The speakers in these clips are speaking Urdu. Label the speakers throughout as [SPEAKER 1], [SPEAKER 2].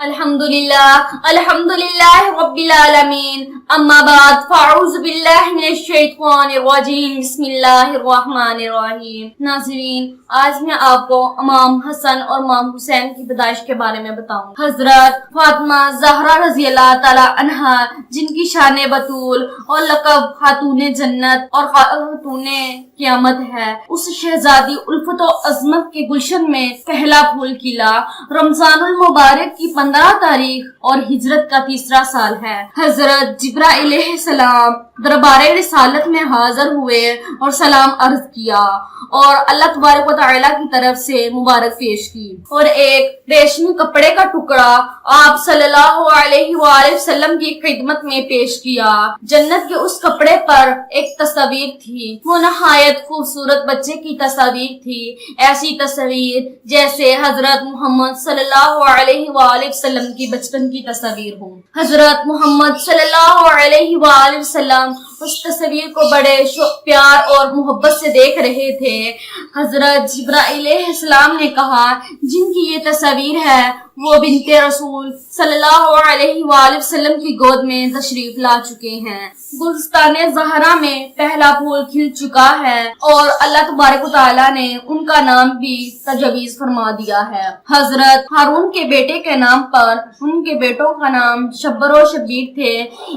[SPEAKER 1] الحمدللہ رب العالمین اما بعد فاعوذ باللہ من الشیطان الرجیم بسم اللہ الرحمن الرحیم۔ ناظرین، آج میں آپ کو امام حسن اور امام حسین کی پیدائش کے بارے میں بتاؤں۔ حضرت فاطمہ زہرا رضی اللہ تعالی عنہا، جن کی شان بطول اور لقب خاتون جنت اور خاتون قیامت ہے، اس شہزادی الفت و عظمت کے گلشن میں پہلا پھول کھلا رمضان المبارک کی 15 تاریخ اور ہجرت کا تیسرا سال ہے۔ حضرت جبرائیل علیہ السلام دربار رسالت میں حاضر ہوئے اور سلام عرض کیا اور اللہ تبارک و تعالی کی طرف سے مبارک پیش کی، اور ایک ریشمی کپڑے کا ٹکڑا آپ صلی اللہ علیہ وآلہ وسلم کی خدمت میں پیش کیا۔ جنت کے اس کپڑے پر ایک تصویر تھی، وہ نہایت خوبصورت بچے کی تصویر تھی، ایسی تصویر جیسے حضرت محمد صلی اللہ علیہ وآلہ وسلم کی بچپن کی تصویر ہوں۔ حضرت محمد صلی اللہ علیہ وآلہ وسلم اس تصویر کو بڑے پیار اور محبت سے دیکھ رہے تھے۔ حضرت جبرائیل علیہ السلام نے کہا، جن کی یہ تصویر ہے وہ بنت رسول صلی اللہ علیہ وآلہ وسلم کی گود میں تشریف لا چکے ہیں۔ گلستان زہرا میں پہلا پھول کھل چکا ہے اور اللہ تبارک و تعالیٰ نے ان کا نام بھی تجویز فرما دیا ہے۔ حضرت ہارون کے بیٹے کے نام پر ان کے بیٹوں کا نام شبر و شبیر تھے،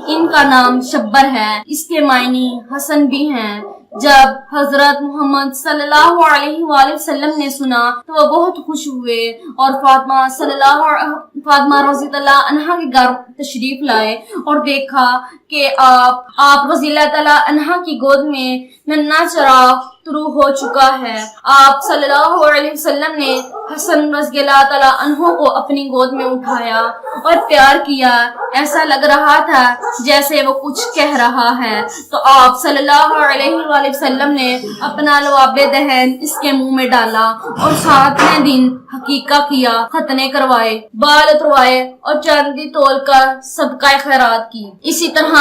[SPEAKER 1] ان کا نام شبر ہے، اس کے معنی حسن بھی ہیں۔ جب حضرت محمد صلی اللہ علیہ وآلہ وسلم نے سنا تو وہ بہت خوش ہوئے اور فاطمہ رضی اللہ عنہا کے گھر تشریف لائے اور دیکھا کہ آپ رضی اللہ تعالی عنہا کی گود میں ننھا چراغ طلوع ہو چکا ہے۔ آپ صلی اللہ علیہ وسلم نے حسن رضی اللہ تعالی عنہ کو اپنی گود میں اٹھایا اور پیار کیا، ایسا لگ رہا تھا جیسے وہ کچھ کہہ رہا ہے، تو آپ صلی اللہ علیہ وآلہ وسلم نے اپنا لعاب دہن اس کے منہ میں ڈالا اور 7ویں دن حقیقہ کیا، ختنے کروائے، بال اتروائے اور چاندی تول کر صدقہ خیرات کی۔ اسی طرح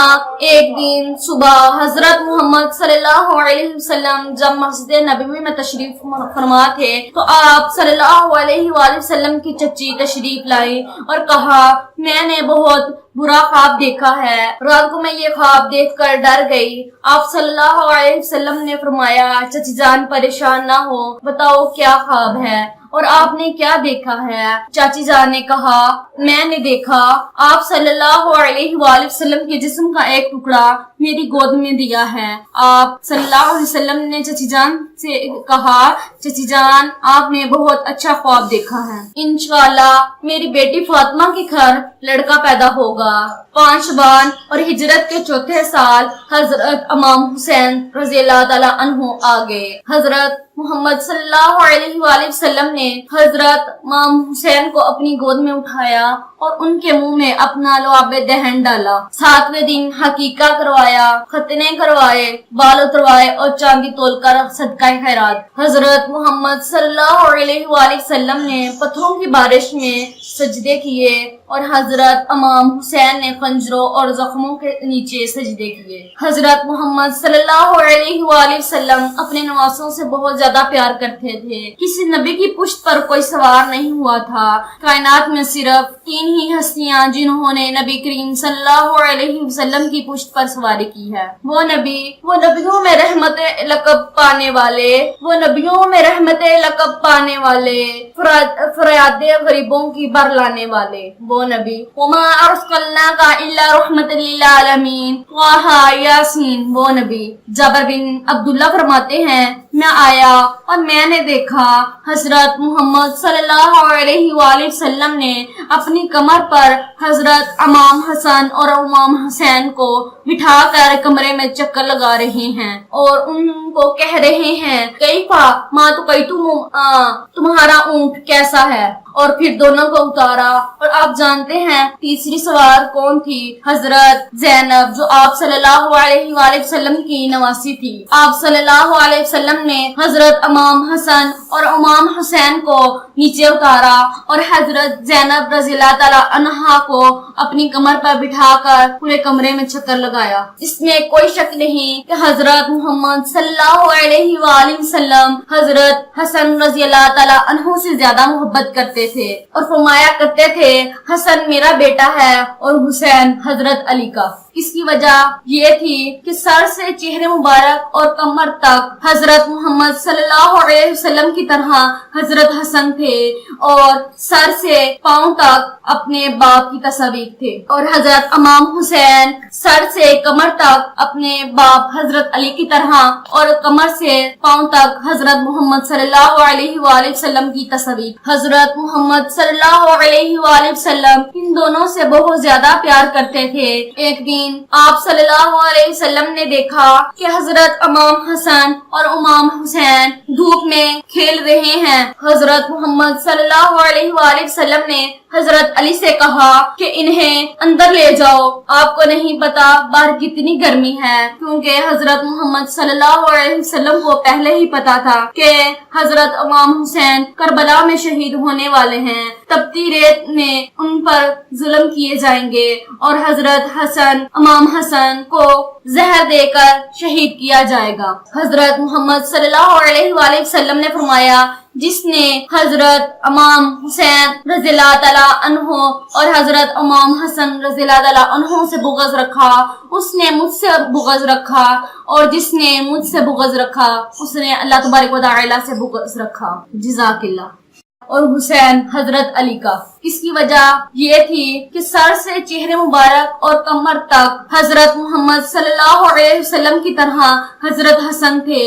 [SPEAKER 1] ایک دن صبح حضرت محمد صلی اللہ علیہ وسلم جب مسجد نبوی میں تشریف فرما تھے تو آپ صلی اللہ علیہ وآلہ وسلم کی چچی تشریف لائی اور کہا، میں نے بہت برا خواب دیکھا ہے، رات کو میں یہ خواب دیکھ کر ڈر گئی۔ آپ صلی اللہ علیہ وسلم نے فرمایا، چچی جان پریشان نہ ہو، بتاؤ کیا خواب ہے اور آپ نے کیا دیکھا ہے؟ چاچی جان نے کہا، میں نے دیکھا آپ صلی اللہ علیہ وآلہ وسلم کے جسم کا ایک ٹکڑا میری گود میں دیا ہے۔ آپ صلی اللہ علیہ وسلم نے چچی جان سے کہا، چچی جان آپ نے بہت اچھا خواب دیکھا ہے، انشاءاللہ میری بیٹی فاطمہ کے گھر لڑکا پیدا ہوگا۔ 5 شعبان اور ہجرت کے 4تھے سال حضرت امام حسین رضی اللہ تعالی عنہ آگے۔ حضرت محمد صلی اللہ علیہ وآلہ وسلم نے حضرت امام حسین کو اپنی گود میں اٹھایا اور ان کے منہ میں اپنا لعاب دہن ڈالا۔ 7ویں دن حقیقہ کروایا، ختنے کروائے، بال اتروائے اور چاندی تول کر صدقہ خیرات۔ حضرت محمد صلی اللہ علیہ وآلہ وسلم نے پتھروں کی بارش میں سجدے کیے اور حضرت امام حسین نے خنجروں اور زخموں کے نیچے سجدے کیے۔ حضرت محمد صلی اللہ علیہ وآلہ وسلم اپنے نواسوں سے بہت زیادہ پیار کرتے تھے، کسی نبی کی پشت پر کوئی سوار نہیں ہوا تھا۔ کائنات میں صرف 3 ہی ہستیاں جنہوں نے نبی کریم صلی اللہ علیہ وسلم کی پشت پر سواری کی ہے، وہ نبیوں میں رحمت لقب پانے والے، فریاد غریبوں کی بر لانے والے، وہ نبی، وما ارسلناک الا رحمت للعالمین، طٰہٰ یاسین، وہ نبی۔ جابر بن عبداللہ فرماتے ہیں، میں آیا اور میں نے دیکھا حضرت محمد صلی اللہ علیہ وآلہ وسلم نے اپنی کمر پر حضرت امام حسن اور امام حسین کو بٹھا کر کمرے میں چکر لگا رہے ہیں اور ان کو کہہ رہے ہیں، کیفا ما تقیتم، تمہارا اونٹ کیسا ہے؟ اور پھر دونوں کو اتارا۔ اور آپ جانتے ہیں تیسری سوار کون تھی؟ حضرت زینب، جو آپ صلی اللہ علیہ وآلہ وسلم کی نواسی تھی۔ آپ صلی اللہ علیہ وسلم نے حضرت امام حسن اور امام حسین کو نیچے اتارا اور حضرت زینب رضی اللہ تعالی عنہا کو اپنی کمر پر بٹھا کر پورے کمرے میں چکر لگایا۔ اس میں کوئی شک نہیں کہ حضرت محمد صلی اللہ علیہ وآلہ وسلم حضرت حسن رضی اللہ تعالی عنہ سے زیادہ محبت کرتے تھے اور فرمایا کرتے تھے، حسن میرا بیٹا ہے اور حسین حضرت علی کا۔ اس کی وجہ یہ تھی کہ سر سے چہرے مبارک اور کمر تک حضرت محمد صلی اللہ علیہ وسلم کی طرح حضرت حسن تھے اور سر سے پاؤں تک اپنے باپ کی تصاویر تھے، اور حضرت امام حسین سر سے کمر تک اپنے باپ حضرت علی کی طرح اور کمر سے پاؤں تک حضرت محمد صلی اللہ علیہ وآلہ وسلم کی تصاویر۔ حضرت محمد صلی اللہ علیہ وآلہ وسلم ان دونوں سے بہت زیادہ پیار کرتے تھے۔ ایک دن آپ صلی اللہ علیہ وسلم نے دیکھا کہ حضرت امام حسن اور امام حسین دھوپ میں کھیل رہے ہیں۔ حضرت محمد صلی اللہ علیہ وآلہ وسلم نے حضرت علی سے کہا کہ انہیں اندر لے جاؤ، آپ کو نہیں پتا باہر کتنی گرمی ہے، کیونکہ حضرت محمد صلی اللہ علیہ وسلم کو پہلے ہی پتا تھا کہ حضرت امام حسین کربلا میں شہید ہونے والے ہیں، تپتی ریت میں ان پر ظلم کیے جائیں گے اور حضرت حسن امام حسن کو زہر دے کر شہید کیا جائے گا۔ حضرت محمد صلی اللہ علیہ وآلہ وسلم نے فرمایا، جس نے حضرت امام حسین رضی اللہ تعالیٰ عنہ اور حضرت امام حسن رضی اللہ تعالیٰ عنہ سے بغض رکھا اس نے مجھ سے بغض رکھا، اور جس نے مجھ سے بغض رکھا اس نے اللہ تبارک و تعالیٰ سے بغض رکھا۔ جزاک اللہ۔ اور حسین حضرت علی کا۔ اس کی وجہ یہ تھی کہ سر سے چہرے مبارک اور کمر تک حضرت محمد صلی اللہ علیہ وسلم کی طرح حضرت حسن تھے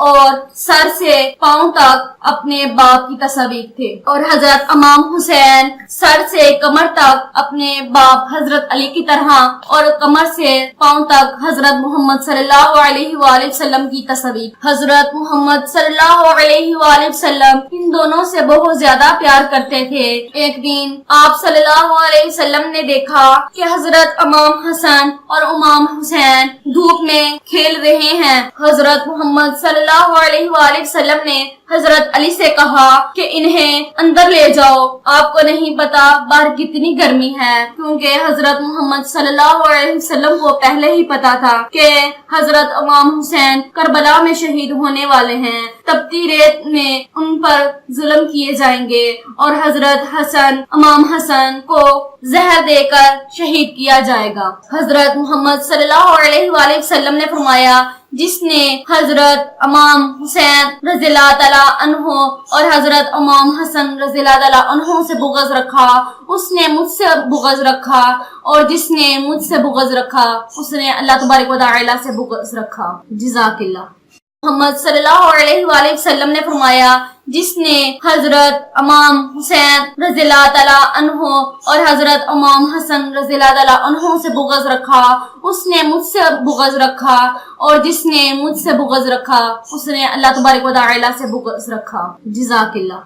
[SPEAKER 1] اور سر سے پاؤں تک اپنے باپ کی تصاویر تھے، اور حضرت امام حسین سر سے کمر تک اپنے باپ حضرت علی کی طرح اور کمر سے پاؤں تک حضرت محمد صلی اللہ علیہ وآلہ وسلم کی تصاویر۔ حضرت محمد صلی اللہ علیہ وآلہ وسلم ان دونوں سے بہت زیادہ پیار کرتے تھے۔ ایک دن آپ صلی اللہ علیہ وسلم نے دیکھا کہ حضرت امام حسن اور امام حسین دھوپ میں کھیل رہے ہیں۔ حضرت محمد صلی اللہ علیہ وآلہ وسلم نے حضرت علی سے کہا کہ انہیں اندر لے جاؤ، آپ کو نہیں پتا باہر کتنی گرمی ہے، کیونکہ حضرت محمد صلی اللہ علیہ وسلم کو پہلے ہی پتا تھا کہ حضرت امام حسین کربلا میں شہید ہونے والے ہیں، تپتی ریت میں ان پر ظلم کیے جائیں گے اور حضرت حسن امام حسن کو زہر دے کر شہید کیا جائے گا۔ حضرت محمد صلی اللہ علیہ وآلہ وسلم نے فرمایا، جس نے حضرت امام حسین رضی اللہ تعالیٰ عنہ اور حضرت امام حسن رضی اللہ تعالیٰ عنہ سے بغض رکھا اس نے مجھ سے بغض رکھا، اور جس نے مجھ سے بغض رکھا اس نے اللہ تبارک و تعالیٰ سے بغض رکھا۔ جزاک اللہ۔ محمد صلی اللہ علیہ وآلہ وسلم نے فرمایا، جس نے حضرت امام حسین رضی اللہ تعالیٰ عنہ اور حضرت امام حسن رضی اللہ تعالیٰ عنہ سے بغض رکھا اس نے مجھ سے بغض رکھا، اور جس نے مجھ سے بغض رکھا اس نے اللہ تبارک و تعالیٰ سے بغض رکھا۔ جزاک اللہ۔